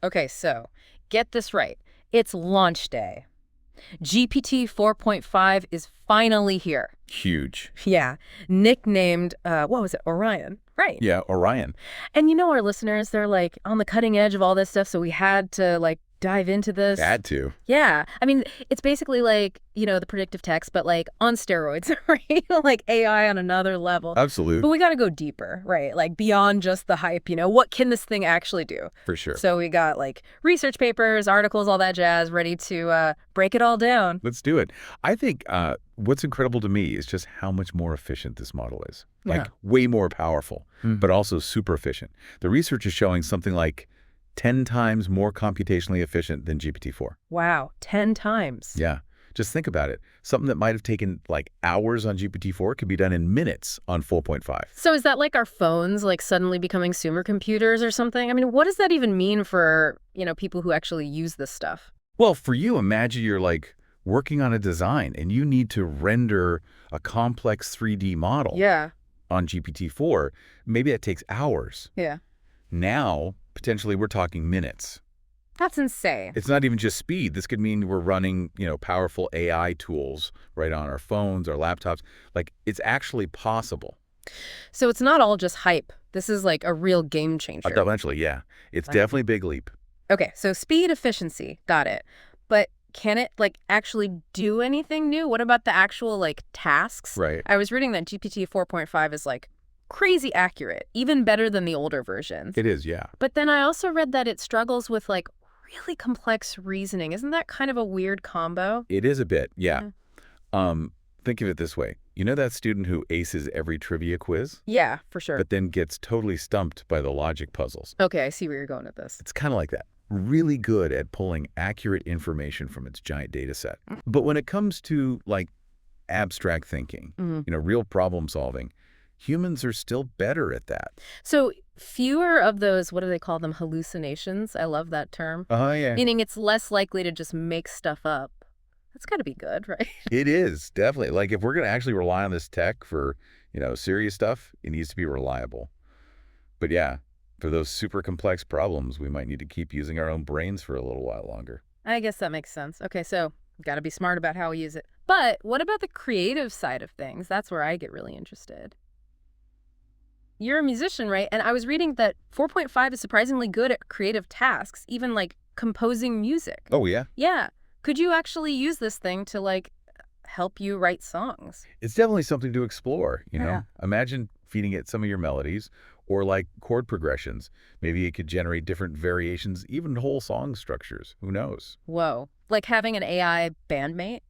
Okay, so get this right. It's launch day. GPT 4.5 is finally here. Huge. Yeah, nicknamed, what was it, Orion? Right. Yeah, Orion. And our listeners, they're like on the cutting edge of all this stuff, so we had to like dive into this. Had to. Yeah. I mean, it's basically like, the predictive text, but like on steroids, right? Like AI on another level. Absolutely. But we got to go deeper, right? Like beyond just the hype, what can this thing actually do? For sure. So we got like research papers, articles, all that jazz, ready to break it all down. Let's do it. I think what's incredible to me is just how much more efficient this model is. Like way more powerful, but also super efficient. The research is showing something like 10 times more computationally efficient than GPT-4. Wow, 10 times. Yeah. Just think about it. Something that might have taken like hours on GPT-4 could be done in minutes on 4.5. So is that like our phones like suddenly becoming supercomputers or something? I mean, what does that even mean for, people who actually use this stuff? Well, for you, imagine you're like working on a design and you need to render a complex 3D model on GPT-4. Maybe that takes hours. Yeah. Now, potentially, we're talking minutes. That's insane. It's not even just speed. This could mean we're running, powerful AI tools right on our phones, our laptops. Like, it's actually possible. So it's not all just hype. This is like a real game changer. Eventually, yeah. It's definitely a big leap. Okay, so speed, efficiency, got it. But can it like actually do anything new? What about the actual like tasks? Right. I was reading that GPT 4.5 is like crazy accurate, even better than the older versions. It is, yeah. But then I also read that it struggles with like really complex reasoning. Isn't that kind of a weird combo? It is a bit, yeah. Think of it this way. You know that student who aces every trivia quiz? Yeah, for sure. But then gets totally stumped by the logic puzzles. Okay, I see where you're going with this. It's kind of like that. Really good at pulling accurate information from its giant data set. But when it comes to like abstract thinking, real problem solving, humans are still better at that. So fewer of those, what do they call them, hallucinations? I love that term. Yeah. Meaning it's less likely to just make stuff up. That's got to be good, right? It is, definitely. Like if we're going to actually rely on this tech for, serious stuff, it needs to be reliable. But yeah, for those super complex problems, we might need to keep using our own brains for a little while longer. I guess that makes sense. Okay, so got to be smart about how we use it. But what about the creative side of things? That's where I get really interested. You're a musician, right? And I was reading that 4.5 is surprisingly good at creative tasks, even like composing music. Oh, yeah? Yeah. Could you actually use this thing to like help you write songs? It's definitely something to explore, Yeah. Imagine feeding it some of your melodies or like chord progressions. Maybe it could generate different variations, even whole song structures. Who knows? Whoa. Like having an AI bandmate?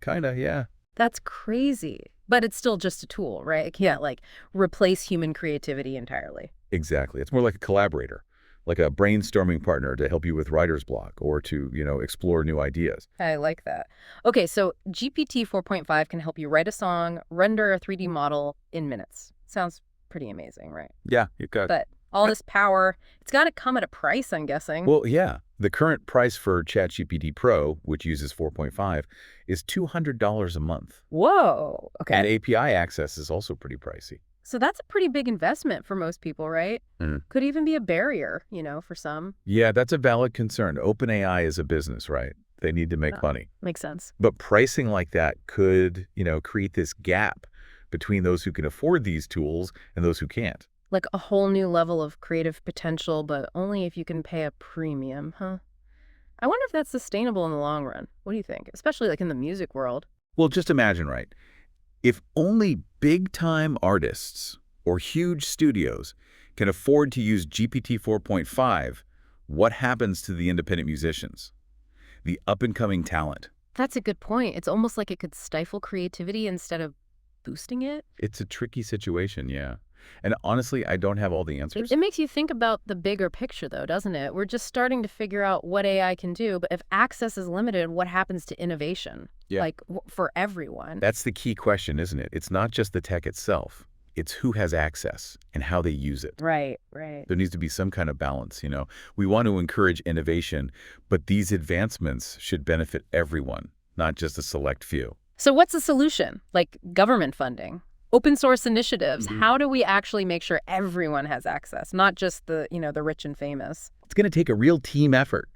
Kinda, yeah. That's crazy. But it's still just a tool, right? It can't like replace human creativity entirely. Exactly. It's more like a collaborator, like a brainstorming partner to help you with writer's block or to, explore new ideas. I like that. Okay, so GPT 4.5 can help you write a song, render a 3D model in minutes. Sounds pretty amazing, right? Yeah, you got it. But all this power, it's got to come at a price, I'm guessing. Well, yeah. The current price for ChatGPT Pro, which uses 4.5, is $200 a month. Whoa. Okay. And API access is also pretty pricey. So that's a pretty big investment for most people, right? Could even be a barrier, for some. Yeah, that's a valid concern. OpenAI is a business, right? They need to make money. Makes sense. But pricing like that could, create this gap between those who can afford these tools and those who can't. Like a whole new level of creative potential, but only if you can pay a premium, huh? I wonder if that's sustainable in the long run. What do you think? Especially like in the music world. Well, just imagine, right? If only big-time artists or huge studios can afford to use GPT 4.5, what happens to the independent musicians? The up-and-coming talent? That's a good point. It's almost like it could stifle creativity instead of boosting it. It's a tricky situation, yeah. And honestly, I don't have all the answers. It makes you think about the bigger picture, though, doesn't it? We're just starting to figure out what AI can do, but if access is limited, what happens to innovation? Yeah. Like, for everyone. That's the key question, isn't it? It's not just the tech itself. It's who has access and how they use it. Right, right. There needs to be some kind of balance, We want to encourage innovation, but these advancements should benefit everyone, not just a select few. So what's the solution? Like government funding? open source initiatives. Mhm. How do we actually make sure everyone has access, not just the rich and famous? It's going to take a real team effort.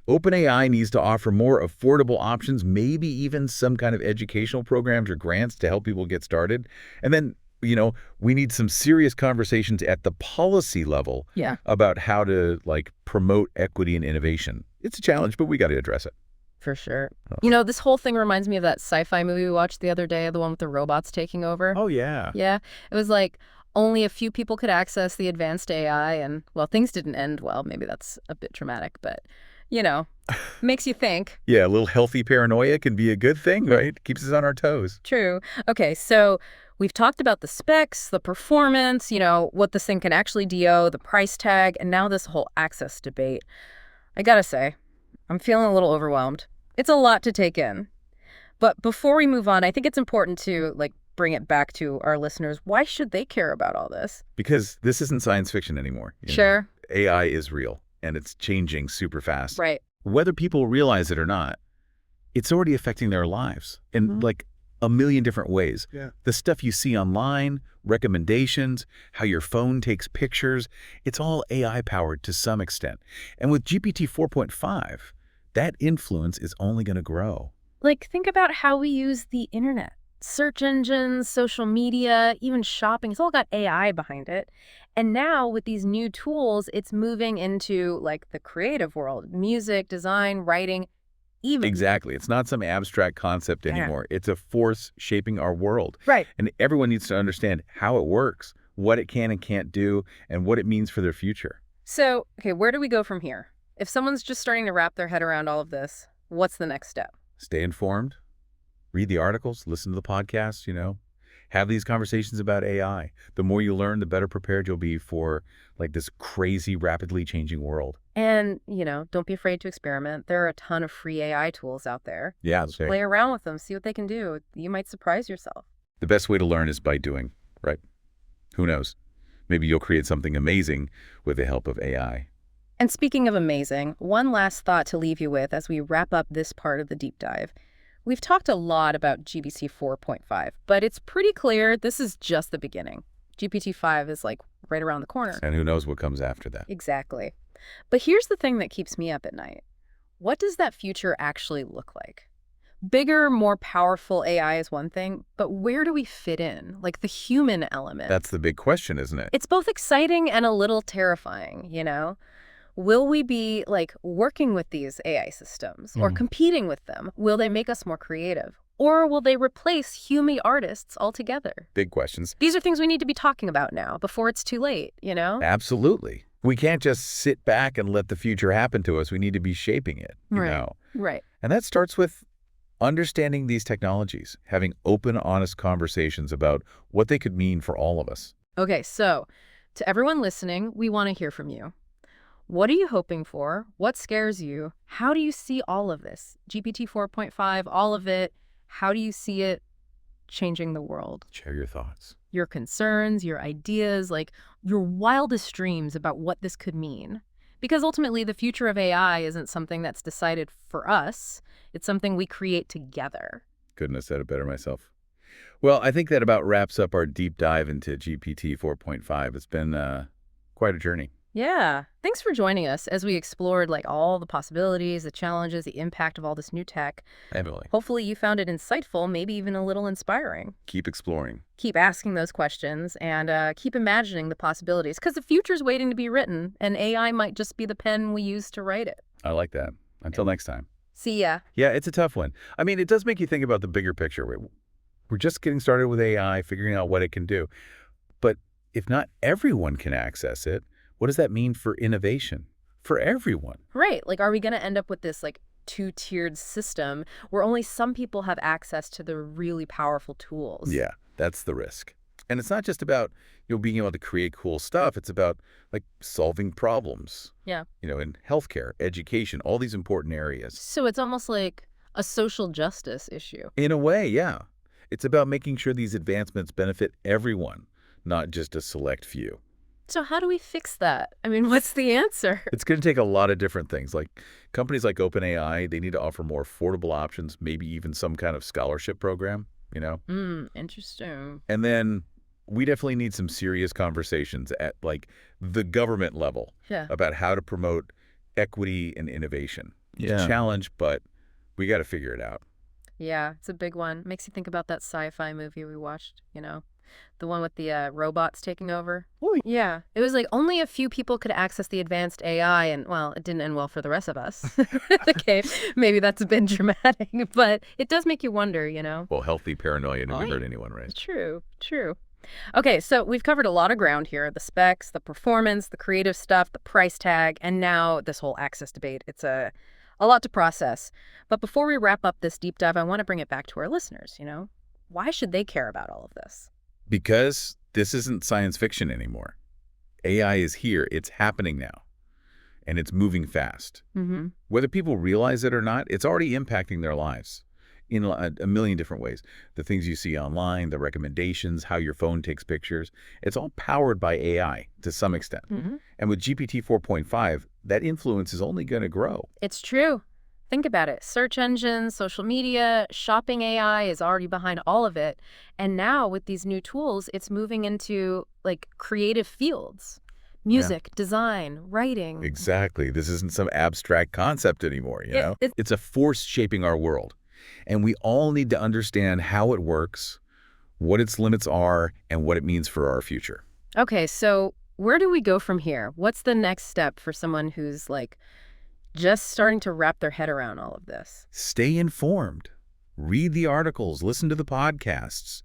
OpenAI needs to offer more affordable options, maybe even some kind of educational programs or grants to help people get started. And then, we need some serious conversations at the policy level Yeah. about how to promote equity and innovation. It's a challenge, but we got to address it. For sure. Oh. This whole thing reminds me of that sci-fi movie we watched the other day, the one with the robots taking over. Oh, yeah. Yeah. It was like only a few people could access the advanced AI and, well, things didn't end well. Maybe that's a bit dramatic, but, makes you think. Yeah, a little healthy paranoia can be a good thing, right? Keeps us on our toes. True. Okay, so we've talked about the specs, the performance, what this thing can actually do, the price tag, and now this whole access debate. I gotta say, I'm feeling a little overwhelmed. It's a lot to take in. But before we move on, I think it's important to bring it back to our listeners. Why should they care about all this? Because this isn't science fiction anymore. Sure. AI is real, and it's changing super fast. Right. Whether people realize it or not, it's already affecting their lives in a million different ways. Yeah. The stuff you see online, recommendations, how your phone takes pictures, it's all AI powered to some extent. And with GPT 4.5, that influence is only going to grow. Think about how we use the internet. Search engines, social media, even shopping, it's all got AI behind it. And now with these new tools, it's moving into the creative world, music, design, writing, even. Exactly. It's not some abstract concept anymore. It's a force shaping our world. Right. And everyone needs to understand how it works, what it can and can't do, and what it means for their future. So, okay, where do we go from here? If someone's just starting to wrap their head around all of this, what's the next step? Stay informed, read the articles, listen to the podcasts, have these conversations about AI. The more you learn, the better prepared you'll be for this crazy, rapidly changing world. And, don't be afraid to experiment. There are a ton of free AI tools out there. Yeah, that's right. Play around with them, see what they can do. You might surprise yourself. The best way to learn is by doing, right? Who knows? Maybe you'll create something amazing with the help of AI. And speaking of amazing, one last thought to leave you with as we wrap up this part of the deep dive. We've talked a lot about GPT 4.5, but it's pretty clear this is just the beginning. GPT-5 is right around the corner. And who knows what comes after that. Exactly. But here's the thing that keeps me up at night. What does that future actually look like? Bigger, more powerful AI is one thing, but where do we fit in? The human element. That's the big question, isn't it? It's both exciting and a little terrifying, Will we be working with these AI systems or competing with them? Will they make us more creative? Or will they replace human artists altogether? Big questions. These are things we need to be talking about now before it's too late, Absolutely. We can't just sit back and let the future happen to us. We need to be shaping it, Right. And that starts with understanding these technologies, having open, honest conversations about what they could mean for all of us. Okay, so to everyone listening, we want to hear from you. What are you hoping for? What scares you? How do you see all of this? GPT 4.5, all of it. How do you see it changing the world? Share your thoughts. Your concerns, your ideas, your wildest dreams about what this could mean. Because ultimately, the future of AI isn't something that's decided for us. It's something we create together. Couldn't have said it better myself. Well, I think that about wraps up our deep dive into GPT 4.5. It's been quite a journey. Yeah. Thanks for joining us as we explored all the possibilities, the challenges, the impact of all this new tech. Emily. Hopefully you found it insightful, maybe even a little inspiring. Keep exploring. Keep asking those questions and keep imagining the possibilities because the future's waiting to be written and AI might just be the pen we use to write it. I like that. Until next time. See ya. Yeah, it's a tough one. I mean, it does make you think about the bigger picture. We're just getting started with AI, figuring out what it can do. But if not everyone can access it, what does that mean for innovation? For everyone? Right. Are we going to end up with this two-tiered system where only some people have access to the really powerful tools? Yeah, that's the risk. And it's not just about being able to create cool stuff. It's about solving problems. Yeah. In healthcare, education, all these important areas. So it's almost like a social justice issue. In a way, yeah. It's about making sure these advancements benefit everyone, not just a select few. So how do we fix that? I mean, what's the answer? It's going to take a lot of different things. Companies like OpenAI, they need to offer more affordable options, maybe even some kind of scholarship program. you know? Interesting. And then we definitely need some serious conversations at like the government level Yeah. about how to promote equity and innovation. It's a Yeah. challenge, but we got to figure it out. Yeah, it's a big one. Makes you think about that sci-fi movie we watched, the one with the robots taking over. Oh, Yeah, it was like only a few people could access the advanced AI, and well, it didn't end well for the rest of us. Okay, maybe that's a bit dramatic, but it does make you wonder. Well, healthy paranoia never Oh, hurt anyone, right? True, true. Okay, so we've covered a lot of ground here: the specs, the performance, the creative stuff, the price tag, and now this whole access debate. It's a lot to process. But before we wrap up this deep dive, I want to bring it back to our listeners. Why should they care about all of this? Because this isn't science fiction anymore. AI is here. It's happening now. And it's moving fast. Mm-hmm. Whether people realize it or not, it's already impacting their lives in a million different ways. The things you see online, the recommendations, how your phone takes pictures, it's all powered by AI to some extent. Mm-hmm. And with GPT 4.5, that influence is only going to grow. It's true. Think about it. Search engines, social media, shopping AI is already behind all of it. And now with these new tools, it's moving into like creative fields. Music, design, writing. Exactly. This isn't some abstract concept anymore, you know? It's a force shaping our world. And we all need to understand how it works, what its limits are, and what it means for our future. Okay, so where do we go from here? What's the next step for someone who's like just starting to wrap their head around all of this? Stay informed. Read the articles, listen to the podcasts,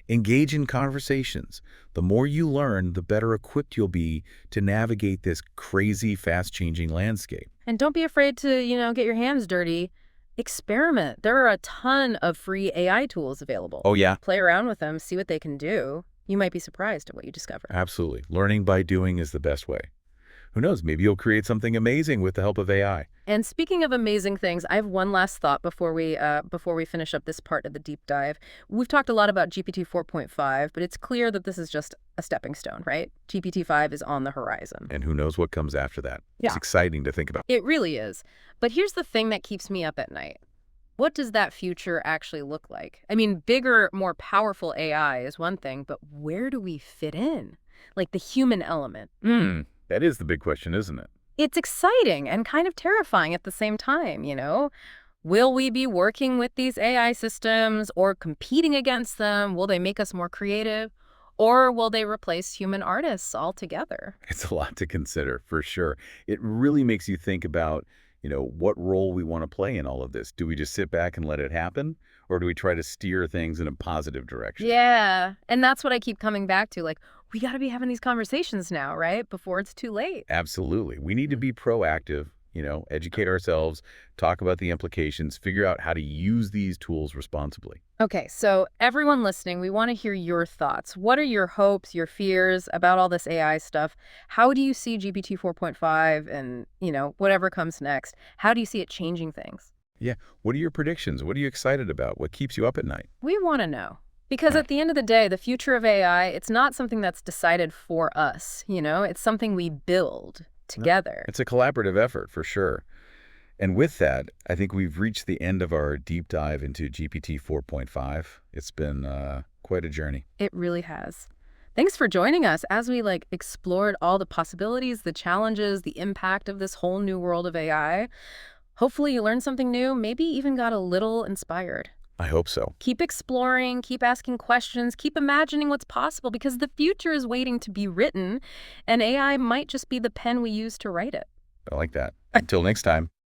engage in conversations. The more you learn, the better equipped you'll be to navigate this crazy, fast-changing landscape. And don't be afraid to, get your hands dirty. Experiment. There are a ton of free AI tools available. Oh, yeah? Play around with them, see what they can do. You might be surprised at what you discover. Absolutely. Learning by doing is the best way. Who knows? Maybe you'll create something amazing with the help of AI. And speaking of amazing things, I have one last thought before we finish up this part of the deep dive. We've talked a lot about GPT 4.5, but it's clear that this is just a stepping stone, right? GPT-5 is on the horizon. And who knows what comes after that. Yeah. It's exciting to think about. It really is. But here's the thing that keeps me up at night. What does that future actually look like? I mean, bigger, more powerful AI is one thing, but where do we fit in? Like the human element. That is the big question, isn't it? It's exciting and kind of terrifying at the same time, Will we be working with these AI systems or competing against them? Will they make us more creative? Or will they replace human artists altogether? It's a lot to consider, for sure. It really makes you think about, what role we want to play in all of this. Do we just sit back and let it happen? Or do we try to steer things in a positive direction? Yeah, and that's what I keep coming back to. Like, we got to be having these conversations now, right? Before it's too late. Absolutely. We need to be proactive, educate ourselves, talk about the implications, figure out how to use these tools responsibly. Okay, so everyone listening, we want to hear your thoughts. What are your hopes, your fears about all this AI stuff? How do you see GPT 4.5 and, whatever comes next? How do you see it changing things? Yeah. What are your predictions? What are you excited about? What keeps you up at night? We want to know. Because at the end of the day, the future of AI, it's not something that's decided for us, It's something we build together. It's a collaborative effort, for sure. And with that, I think we've reached the end of our deep dive into GPT 4.5. It's been quite a journey. It really has. Thanks for joining us as we explored all the possibilities, the challenges, the impact of this whole new world of AI. Hopefully you learned something new, maybe even got a little inspired. I hope so. Keep exploring, keep asking questions, keep imagining what's possible because the future is waiting to be written and AI might just be the pen we use to write it. I like that. Until next time.